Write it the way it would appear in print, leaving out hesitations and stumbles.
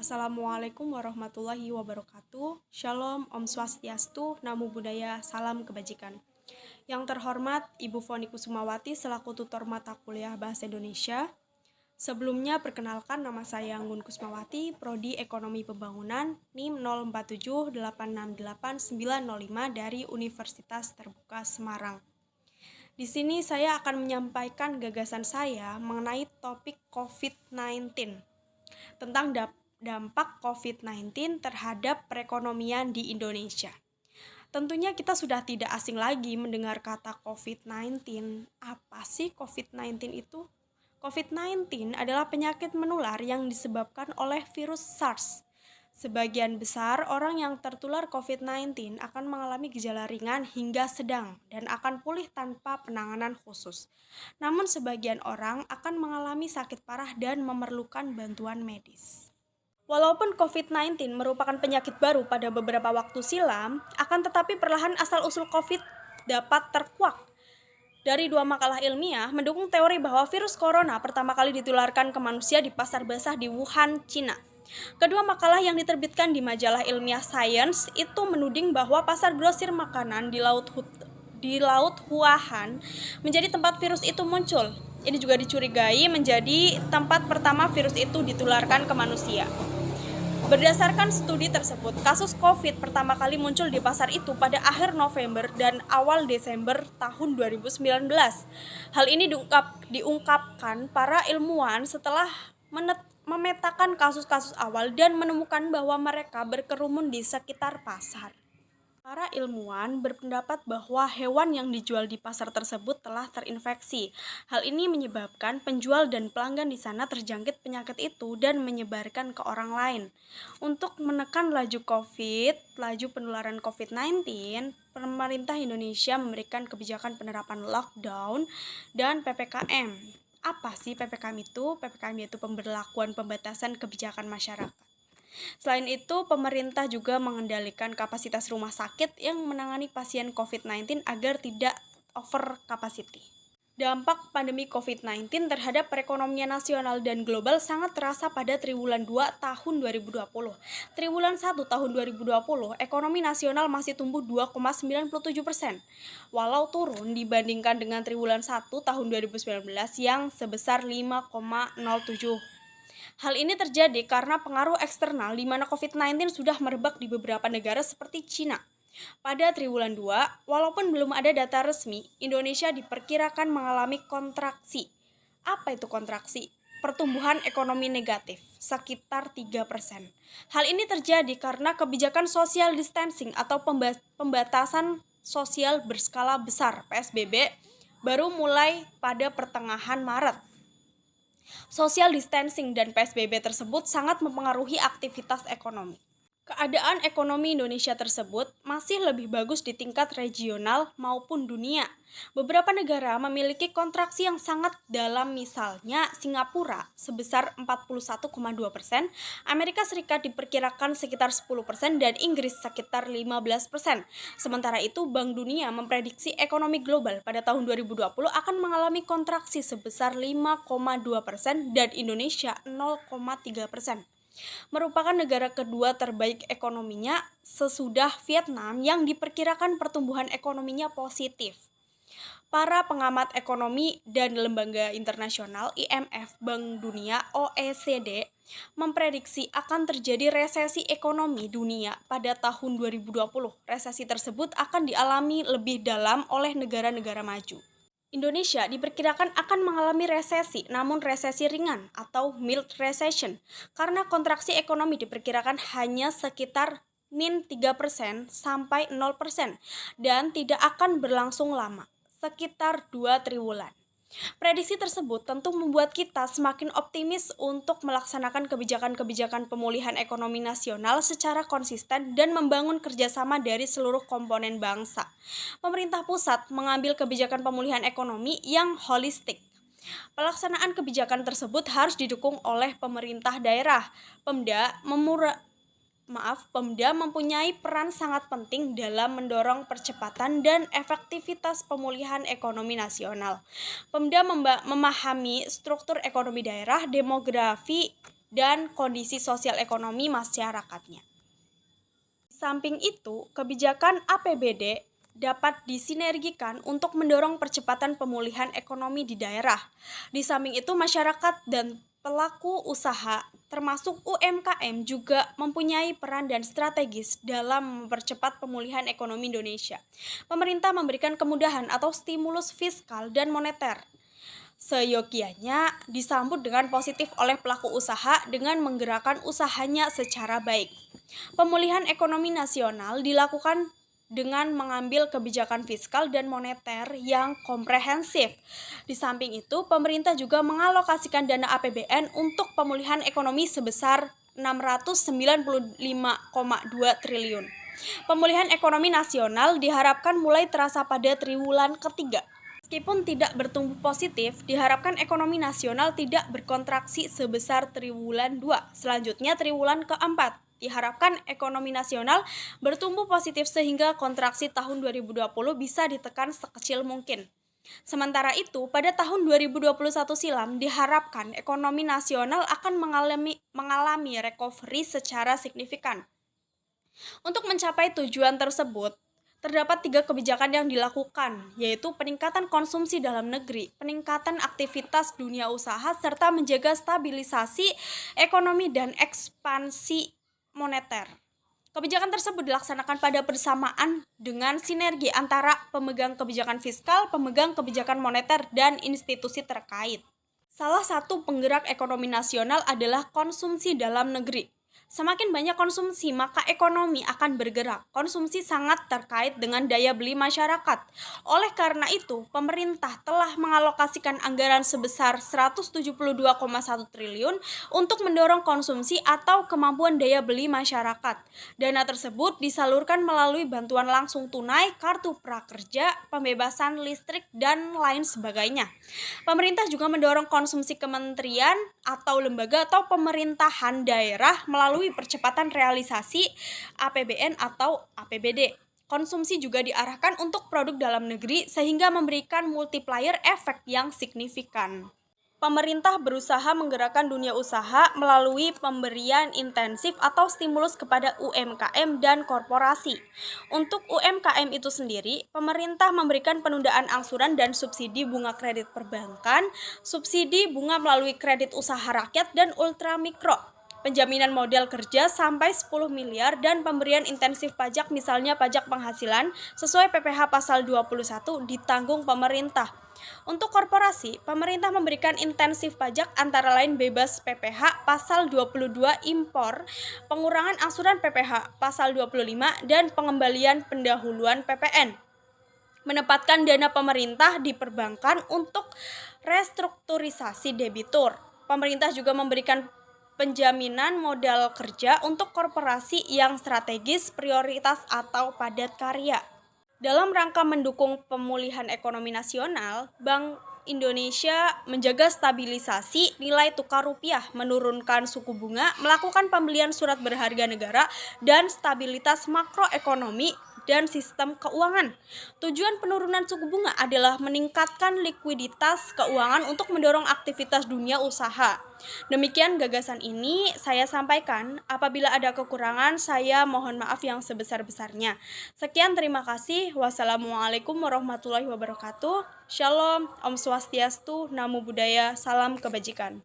Assalamualaikum warahmatullahi wabarakatuh. Shalom, Om Swastiastu, Namo Buddhaya, salam kebajikan. Yang terhormat Ibu Foni Kusumawati selaku tutor mata kuliah Bahasa Indonesia. Sebelumnya perkenalkan, nama saya Anggun Kusumawati, Prodi Ekonomi Pembangunan, NIM 0478688905 dari Universitas Terbuka Semarang. Di sini saya akan menyampaikan gagasan saya mengenai topik COVID-19 tentang dampak COVID-19 terhadap perekonomian di Indonesia. Tentunya kita sudah tidak asing lagi mendengar kata COVID-19. Apa sih COVID-19 itu? COVID-19 adalah penyakit menular yang disebabkan oleh virus SARS. Sebagian besar orang yang tertular COVID-19 akan mengalami gejala ringan hingga sedang dan akan pulih tanpa penanganan khusus. Namun sebagian orang akan mengalami sakit parah dan memerlukan bantuan medis. Walaupun COVID-19 merupakan penyakit baru pada beberapa waktu silam, akan tetapi perlahan asal-usul COVID dapat terkuak. Dari dua makalah ilmiah mendukung teori bahwa virus corona pertama kali ditularkan ke manusia di pasar basah di Wuhan, Cina. Kedua makalah yang diterbitkan di majalah ilmiah Science itu menuding bahwa pasar grosir makanan di Laut Wuhan menjadi tempat virus itu muncul. Ini juga dicurigai menjadi tempat pertama virus itu ditularkan ke manusia. Berdasarkan studi tersebut, kasus COVID pertama kali muncul di pasar itu pada akhir November dan awal Desember tahun 2019. Hal ini diungkapkan para ilmuwan setelah memetakan kasus-kasus awal dan menemukan bahwa mereka berkerumun di sekitar pasar. Para ilmuwan berpendapat bahwa hewan yang dijual di pasar tersebut telah terinfeksi. Hal ini menyebabkan penjual dan pelanggan di sana terjangkit penyakit itu dan menyebarkan ke orang lain. Untuk menekan laju penularan COVID-19, pemerintah Indonesia memberikan kebijakan penerapan lockdown dan PPKM. Apa sih PPKM itu? PPKM yaitu pemberlakuan pembatasan kebijakan masyarakat. Selain itu, pemerintah juga mengendalikan kapasitas rumah sakit yang menangani pasien COVID-19 agar tidak over capacity. Dampak pandemi COVID-19 terhadap perekonomian nasional dan global sangat terasa pada triwulan 2 tahun 2020. Triwulan 1 tahun 2020, ekonomi nasional masih tumbuh 2,97%, walau turun dibandingkan dengan triwulan 1 tahun 2019 yang sebesar 5,07%. Hal ini terjadi karena pengaruh eksternal di mana COVID-19 sudah merebak di beberapa negara seperti Cina. Pada triwulan 2, walaupun belum ada data resmi, Indonesia diperkirakan mengalami kontraksi. Apa itu kontraksi? Pertumbuhan ekonomi negatif, sekitar 3%. Hal ini terjadi karena kebijakan social distancing atau pembatasan sosial berskala besar (PSBB) baru mulai pada pertengahan Maret. Social distancing dan PSBB tersebut sangat mempengaruhi aktivitas ekonomi. Keadaan ekonomi Indonesia tersebut masih lebih bagus di tingkat regional maupun dunia. Beberapa negara memiliki kontraksi yang sangat dalam, misalnya Singapura sebesar 41,2%, Amerika Serikat diperkirakan sekitar 10% dan Inggris sekitar 15%. Sementara itu, Bank Dunia memprediksi ekonomi global pada tahun 2020 akan mengalami kontraksi sebesar 5,2% dan Indonesia 0,3%. Merupakan negara kedua terbaik ekonominya sesudah Vietnam yang diperkirakan pertumbuhan ekonominya positif. Para pengamat ekonomi dan lembaga internasional IMF, Bank Dunia, OECD memprediksi akan terjadi resesi ekonomi dunia pada tahun 2020. Resesi tersebut akan dialami lebih dalam oleh negara-negara maju. Indonesia diperkirakan akan mengalami resesi, namun resesi ringan atau mild recession, karena kontraksi ekonomi diperkirakan hanya sekitar -3% sampai 0% dan tidak akan berlangsung lama, sekitar 2 triwulan. Prediksi tersebut tentu membuat kita semakin optimis untuk melaksanakan kebijakan-kebijakan pemulihan ekonomi nasional secara konsisten dan membangun kerjasama dari seluruh komponen bangsa. Pemerintah pusat mengambil kebijakan pemulihan ekonomi yang holistik. Pelaksanaan kebijakan tersebut harus didukung oleh pemerintah daerah. Pemda mempunyai peran sangat penting dalam mendorong percepatan dan efektivitas pemulihan ekonomi nasional. Pemda memahami struktur ekonomi daerah, demografi, dan kondisi sosial ekonomi masyarakatnya. Di samping itu, kebijakan APBD dapat disinergikan untuk mendorong percepatan pemulihan ekonomi di daerah. Di samping itu, masyarakat dan pelaku usaha termasuk UMKM juga mempunyai peran dan strategis dalam mempercepat pemulihan ekonomi Indonesia. Pemerintah memberikan kemudahan atau stimulus fiskal dan moneter seyogianya disambut dengan positif oleh pelaku usaha dengan menggerakkan usahanya secara baik. Pemulihan ekonomi nasional dilakukan dengan mengambil kebijakan fiskal dan moneter yang komprehensif. Di samping itu, pemerintah juga mengalokasikan dana APBN untuk pemulihan ekonomi sebesar 695,2 triliun. Pemulihan ekonomi nasional diharapkan mulai terasa pada triwulan ketiga. Meskipun tidak bertumbuh positif, diharapkan ekonomi nasional tidak berkontraksi sebesar triwulan 2. Selanjutnya triwulan keempat. Diharapkan ekonomi nasional bertumbuh positif sehingga kontraksi tahun 2020 bisa ditekan sekecil mungkin. Sementara itu, pada tahun 2021 silam diharapkan ekonomi nasional akan mengalami recovery secara signifikan. Untuk mencapai tujuan tersebut, terdapat 3 kebijakan yang dilakukan, yaitu peningkatan konsumsi dalam negeri, peningkatan aktivitas dunia usaha, serta menjaga stabilisasi ekonomi dan ekspansi moneter. Kebijakan tersebut dilaksanakan pada bersamaan dengan sinergi antara pemegang kebijakan fiskal, pemegang kebijakan moneter, dan institusi terkait. Salah satu penggerak ekonomi nasional adalah konsumsi dalam negeri. Semakin banyak konsumsi, maka ekonomi akan bergerak. Konsumsi sangat terkait dengan daya beli masyarakat. Oleh karena itu, pemerintah telah mengalokasikan anggaran sebesar 172,1 triliun untuk mendorong konsumsi atau kemampuan daya beli masyarakat. Dana tersebut disalurkan melalui bantuan langsung tunai, kartu prakerja, pembebasan listrik, dan lain sebagainya. Pemerintah juga mendorong konsumsi kementerian atau lembaga atau pemerintahan daerah melalui percepatan realisasi APBN atau APBD. Konsumsi juga diarahkan untuk produk dalam negeri sehingga memberikan multiplier efek yang signifikan. Pemerintah berusaha menggerakkan dunia usaha melalui pemberian intensif atau stimulus kepada UMKM dan korporasi. Untuk UMKM itu sendiri, pemerintah memberikan penundaan angsuran dan subsidi bunga kredit perbankan, subsidi bunga melalui kredit usaha rakyat dan ultramikro, penjaminan modal kerja sampai 10 miliar, dan pemberian intensif pajak misalnya pajak penghasilan sesuai PPh pasal 21 ditanggung pemerintah. Untuk korporasi, pemerintah memberikan intensif pajak antara lain bebas PPh pasal 22 impor, pengurangan angsuran PPh pasal 25, dan pengembalian pendahuluan PPN. Menempatkan dana pemerintah di perbankan untuk restrukturisasi debitur. Pemerintah juga memberikan penjaminan modal kerja untuk korporasi yang strategis, prioritas, atau padat karya. Dalam rangka mendukung pemulihan ekonomi nasional, Bank Indonesia menjaga stabilisasi nilai tukar rupiah, menurunkan suku bunga, melakukan pembelian surat berharga negara, dan stabilitas makroekonomi dan sistem keuangan. Tujuan penurunan suku bunga adalah meningkatkan likuiditas keuangan untuk mendorong aktivitas dunia usaha. Demikian gagasan ini saya sampaikan. Apabila ada kekurangan, saya mohon maaf yang sebesar-besarnya. Sekian, terima kasih. Wassalamualaikum warahmatullahi wabarakatuh. Shalom, Om Swastiastu, Namo Buddhaya, salam kebajikan.